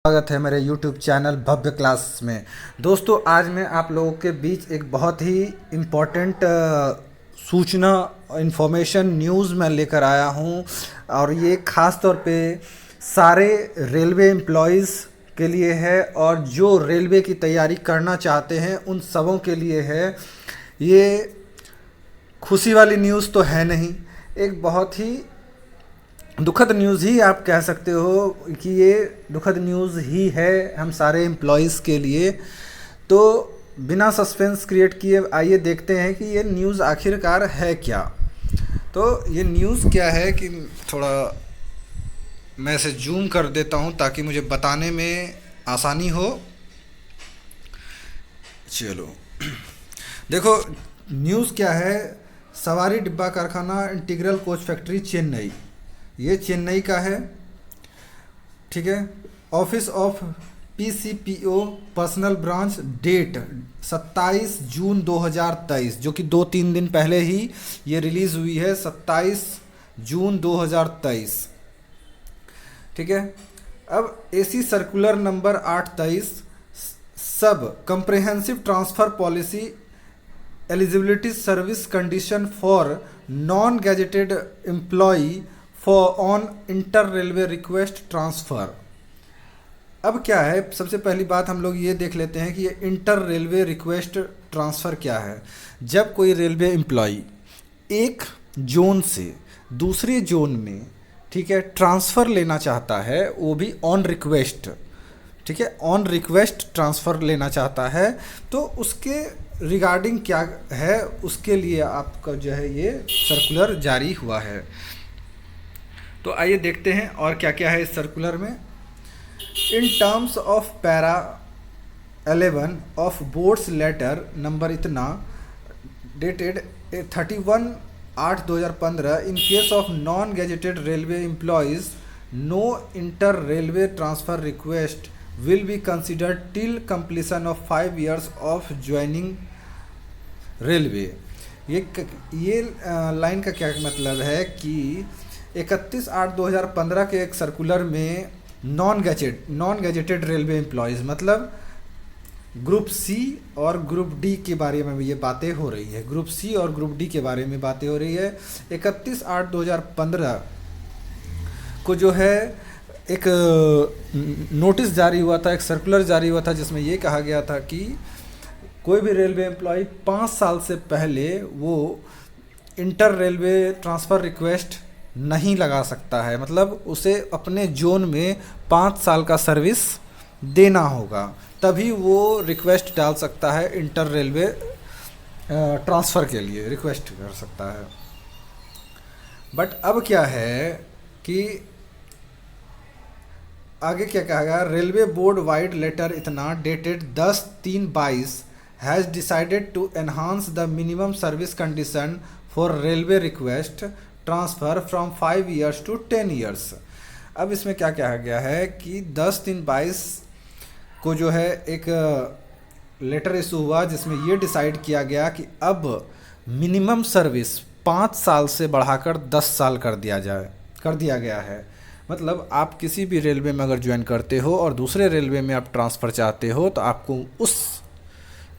स्वागत है मेरे YouTube चैनल भव्य क्लास में। दोस्तों, आज मैं आप लोगों के बीच एक बहुत ही इम्पोर्टेंट सूचना इंफॉर्मेशन न्यूज़ मैं लेकर आया हूँ और ये ख़ास तौर पे सारे रेलवे एम्प्लॉयज़ के लिए है और जो रेलवे की तैयारी करना चाहते हैं उन सबों के लिए है। ये खुशी वाली न्यूज़ तो है नहीं, एक बहुत ही दुखद न्यूज़ ही आप कह सकते हो कि ये दुखद न्यूज़ ही है हम सारे एम्प्लॉयज़ के लिए। तो बिना सस्पेंस क्रिएट किए आइए देखते हैं कि ये न्यूज़ आखिरकार है क्या। तो ये न्यूज़ क्या है कि थोड़ा मैं इसे जूम कर देता हूँ ताकि मुझे बताने में आसानी हो। चलो देखो न्यूज़ क्या है। सवारी डिब्बा कारखाना इंटीग्रल कोच फैक्ट्री चेन्नई, ये चेन्नई का है, ठीक है। Office of PCPO personnel branch, date 27 June 2023, जो कि 2-3 दिन पहले ही ये रिलीज़ हुई है, 27 जून 2023, ठीक है। अब एसी सर्कुलर नंबर 823 सब comprehensive transfer policy eligibility service condition for non gazetted employee for on inter railway request transfer. अब क्या है, सबसे पहली बात हम लोग ये देख लेते हैं कि ये इंटर रेलवे रिक्वेस्ट ट्रांसफ़र क्या है। जब कोई रेलवे एम्प्लॉई एक जोन से दूसरे जोन में, ठीक है, ट्रांसफ़र लेना चाहता है, वो भी ऑन रिक्वेस्ट, ठीक है, ऑन रिक्वेस्ट ट्रांसफ़र लेना चाहता है, तो उसके रिगार्डिंग क्या है, उसके लिए आपका जो है ये सर्कुलर जारी हुआ है। तो आइए देखते हैं और क्या क्या है इस सर्कुलर में। In terms of para 11 of boards letter number इतना dated 31/8/2015, in case of non gazetted railway employees no inter railway transfer request will be considered till completion of 5 years of joining railway. ये line का क्या मतलब है कि 31/8/2015 के एक circular में नॉन गैजेटेड रेलवे एम्प्लॉयज़ मतलब ग्रुप सी और ग्रुप डी के बारे में ये बातें हो रही है। ग्रुप सी और ग्रुप डी के बारे में बातें हो रही है। 31/8/2015 को जो है एक नोटिस जारी हुआ था, एक सर्कुलर जारी हुआ था, जिसमें ये कहा गया था कि कोई भी रेलवे एम्प्लॉय 5 साल से पहले वो इंटर रेलवे ट्रांसफ़र रिक्वेस्ट नहीं लगा सकता है। मतलब उसे अपने जोन में 5 साल का सर्विस देना होगा, तभी वो रिक्वेस्ट डाल सकता है, इंटर रेलवे ट्रांसफ़र के लिए रिक्वेस्ट कर सकता है। बट अब क्या है कि आगे क्या कहा गया, रेलवे बोर्ड वाइड लेटर इतना dated 10/3/22 has decided to enhance the minimum service condition for railway request transfer from 5 years to 10 years। अब इसमें क्या कहा गया है कि 10/3/22 को जो है एक लेटर इशू हुआ, जिसमें ये डिसाइड किया गया कि अब मिनिमम सर्विस 5 साल से बढ़ाकर 10 साल कर दिया गया है। मतलब आप किसी भी रेलवे में अगर ज्वाइन करते हो और दूसरे रेलवे में आप ट्रांसफ़र चाहते हो, तो आपको उस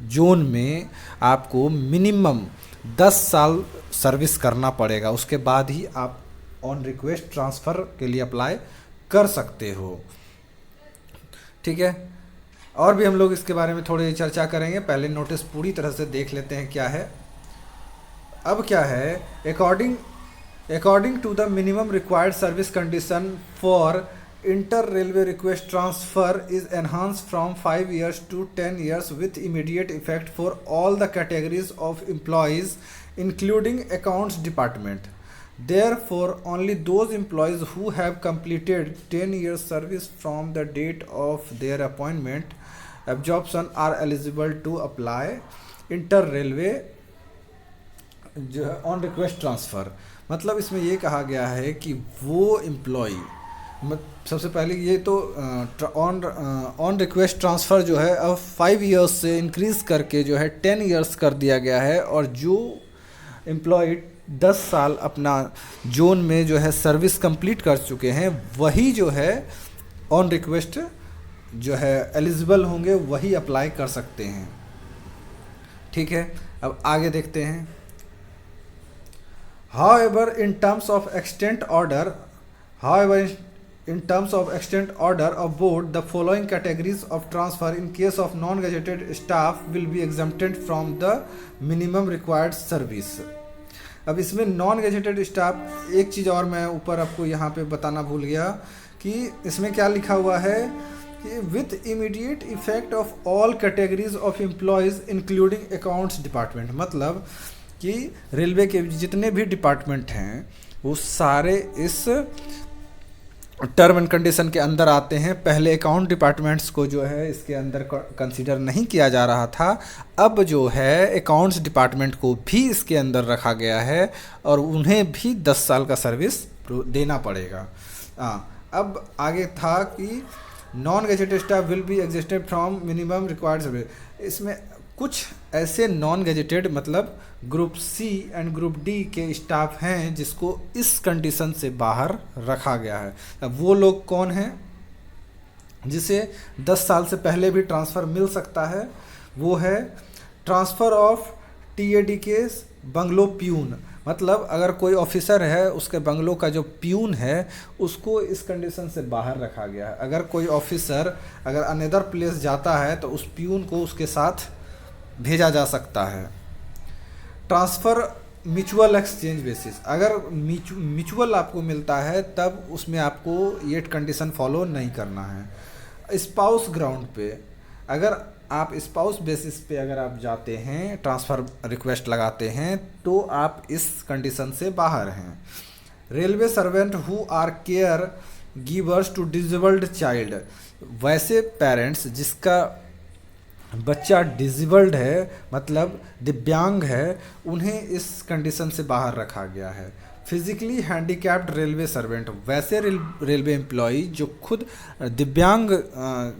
जोन में आपको मिनिमम 10 साल सर्विस करना पड़ेगा, उसके बाद ही आप ऑन रिक्वेस्ट ट्रांसफ़र के लिए अप्लाई कर सकते हो, ठीक है। और भी हम लोग इसके बारे में थोड़ी चर्चा करेंगे, पहले नोटिस पूरी तरह से देख लेते हैं क्या है। अब क्या है, according to the minimum required service condition for inter railway request transfer is enhance from 5 years to 10 years with immediate effect for all the categories of employees including accounts department. Therefore, only those employees who have completed 10 years service from the date of their appointment absorption are eligible to apply inter railway जो है on request transfer. मतलब इसमें ये कहा गया है कि वो एम्प्लॉई, सबसे पहले ये तो ऑन रिक्वेस्ट ट्रांसफ़र जो है अब 5 years से इंक्रीज़ करके जो है 10 years कर दिया गया है, और जो एम्प्लॉय 10 साल अपना जोन में जो है सर्विस कंप्लीट कर चुके हैं, वही जो है ऑन रिक्वेस्ट जो है एलिजिबल होंगे वही अप्लाई कर सकते हैं। ठीक है, अब आगे देखते हैं। However, in terms of extent order, however, in terms of extent order of board, the following categories of transfer in case of non-gazetted staff will be exempted from the minimum required service। अब इसमें non gazetted staff, एक चीज़ और मैं ऊपर आपको यहाँ पे बताना भूल गया कि इसमें क्या लिखा हुआ है कि with immediate effect of all categories of employees including accounts department. मतलब कि रेलवे के जितने भी डिपार्टमेंट हैं वो सारे इस टर्म एंड कंडीशन के अंदर आते हैं। पहले अकाउंट डिपार्टमेंट्स को जो है इसके अंदर कंसीडर नहीं किया जा रहा था, अब जो है अकाउंट्स डिपार्टमेंट को भी इसके अंदर रखा गया है और उन्हें भी 10 साल का सर्विस देना पड़ेगा। अब आगे था कि non gazetted staff will be existed from minimum required service. इसमें कुछ ऐसे नॉन गेजेटेड मतलब group C and group D के स्टाफ हैं जिसको इस कंडीशन से बाहर रखा गया है। अब वो लोग कौन हैं जिसे 10 साल से पहले भी ट्रांसफ़र मिल सकता है? वो है ट्रांसफ़र ऑफ टीएडी के बंगलो प्यून। मतलब अगर कोई ऑफिसर है उसके बंगलो का जो प्यून है उसको इस कंडीशन से बाहर रखा गया है। अगर कोई ऑफिसर अगर अनदर प्लेस जाता है तो उस प्यून को उसके साथ भेजा जा सकता है। ट्रांसफ़र म्यूचुअल एक्सचेंज बेसिस, अगर म्यूचुअल आपको मिलता है तब उसमें आपको ये कंडीशन फॉलो नहीं करना है। स्पाउस ग्राउंड पे, अगर आप स्पाउस बेसिस पे अगर आप जाते हैं ट्रांसफ़र रिक्वेस्ट लगाते हैं तो आप इस कंडीशन से बाहर हैं। Railway servant who are care givers to disabled child, वैसे पेरेंट्स जिसका बच्चा डिसेबल्ड है मतलब दिव्यांग है, उन्हें इस कंडीशन से बाहर रखा गया है। फिजिकली हैंडीकैप्ड रेलवे सर्वेंट, वैसे रेलवे एम्प्लॉई जो खुद दिव्यांग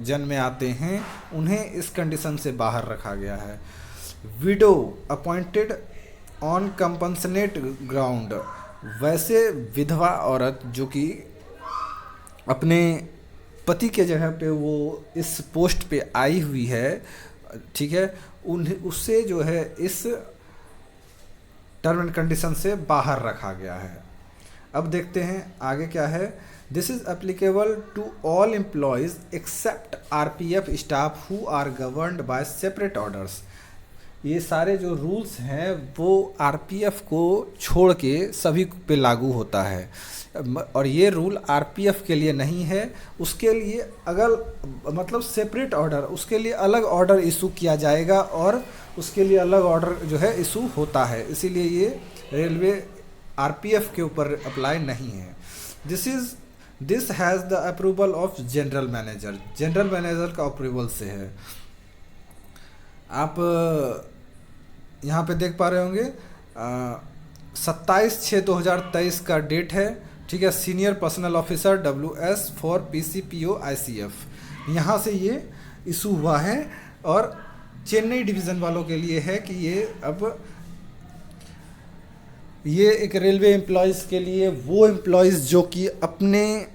जन में आते हैं उन्हें इस कंडीशन से बाहर रखा गया है। Window appointed on compensate ground, वैसे विधवा औरत जो कि अपने पति के जगह पे वो इस पोस्ट पे आई हुई है, ठीक है, उससे जो है इस टर्म एंड कंडीशन से बाहर रखा गया है। अब देखते हैं आगे क्या है। This is applicable to all employees except RPF staff who are governed by separate orders. ये सारे जो रूल्स हैं वो आरपीएफ को छोड़ के सभी पे लागू होता है और ये रूल आरपीएफ के लिए नहीं है। उसके लिए अगर मतलब सेपरेट ऑर्डर, उसके लिए अलग ऑर्डर इशू किया जाएगा और उसके लिए अलग ऑर्डर जो है इशू होता है, इसीलिए ये रेलवे आरपीएफ के ऊपर अप्लाई नहीं है। This has the approval of general manager, general manager का अप्रूवल से है। आप यहाँ पे देख पा रहे होंगे 27/6/2023 का डेट है, ठीक है। Senior personal officer WS for PCPO ICF, यहाँ से ये इशू हुआ है और चेन्नई डिवीज़न वालों के लिए है कि ये एक रेलवे एम्प्लॉयज़ के लिए वो एम्प्लॉयज़ जो कि अपने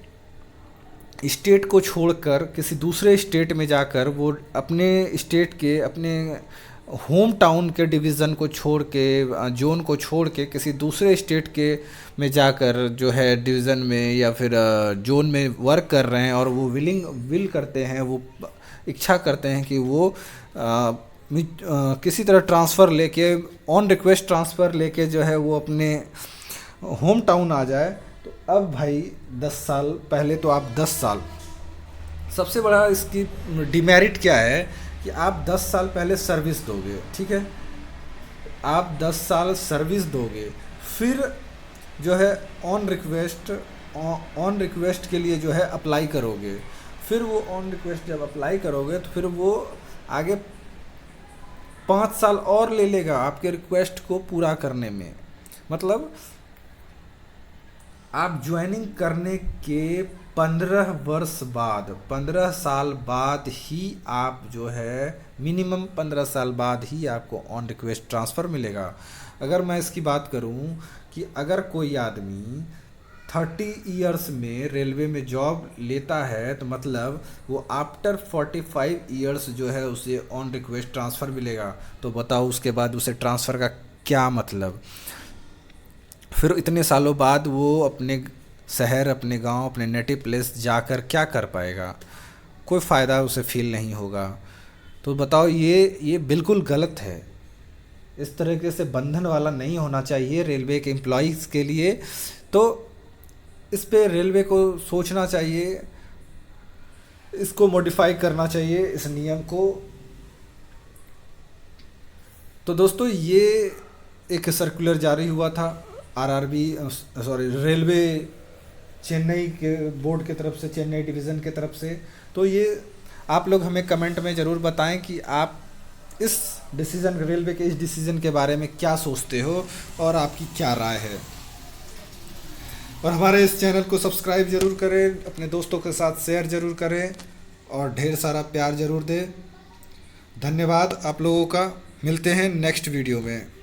स्टेट को छोड़कर किसी दूसरे स्टेट में जाकर वो अपने स्टेट के अपने होम टाउन के डिवीज़न को छोड़ के जोन को छोड़ के किसी दूसरे स्टेट के में जाकर जो है डिवीज़न में या फिर जोन में वर्क कर रहे हैं और वो विल करते हैं, वो इच्छा करते हैं कि वो किसी तरह ट्रांसफ़र लेके ऑन रिक्वेस्ट ट्रांसफ़र लेके जो है वो अपने होम टाउन आ जाए। तो अब भाई 10 साल पहले तो आप 10 साल, सबसे बड़ा इसकी डिमेरिट क्या है कि आप 10 साल पहले सर्विस दोगे, ठीक है, आप 10 साल सर्विस दोगे, फिर जो है ऑन रिक्वेस्ट के लिए जो है अप्लाई करोगे, फिर वो ऑन रिक्वेस्ट जब अप्लाई करोगे तो फिर वो आगे 5 साल और ले लेगा आपके रिक्वेस्ट को पूरा करने में। मतलब आप ज्वाइनिंग करने के 15 वर्ष बाद, 15 साल बाद ही आप जो है मिनिमम 15 साल बाद ही आपको ऑन रिक्वेस्ट ट्रांसफ़र मिलेगा। अगर मैं इसकी बात करूं कि अगर कोई आदमी 30 ईयर्स में रेलवे में जॉब लेता है तो मतलब वो आफ्टर 45 ईयर्स जो है उसे ऑन रिक्वेस्ट ट्रांसफ़र मिलेगा। तो बताओ उसके बाद उसे ट्रांसफ़र का क्या मतलब। फिर इतने सालों बाद वो अपने शहर, अपने गांव, अपने नेटिव प्लेस जाकर क्या कर पाएगा, कोई फ़ायदा उसे फील नहीं होगा। तो बताओ ये बिल्कुल गलत है। इस तरीके से बंधन वाला नहीं होना चाहिए रेलवे के एम्प्लॉइज़ के लिए। तो इस पे रेलवे को सोचना चाहिए, इसको मॉडिफाई करना चाहिए इस नियम को। तो दोस्तों ये एक सर्कुलर जारी हुआ था रेलवे चेन्नई के बोर्ड की तरफ से, चेन्नई डिवीज़न की तरफ से। तो ये आप लोग हमें कमेंट में ज़रूर बताएं कि आप इस डिसीज़न, रेलवे के इस डिसीज़न के बारे में क्या सोचते हो और आपकी क्या राय है। और हमारे इस चैनल को सब्सक्राइब ज़रूर करें, अपने दोस्तों के साथ शेयर ज़रूर करें और ढेर सारा प्यार ज़रूर दें। धन्यवाद आप लोगों का। मिलते हैं नेक्स्ट वीडियो में।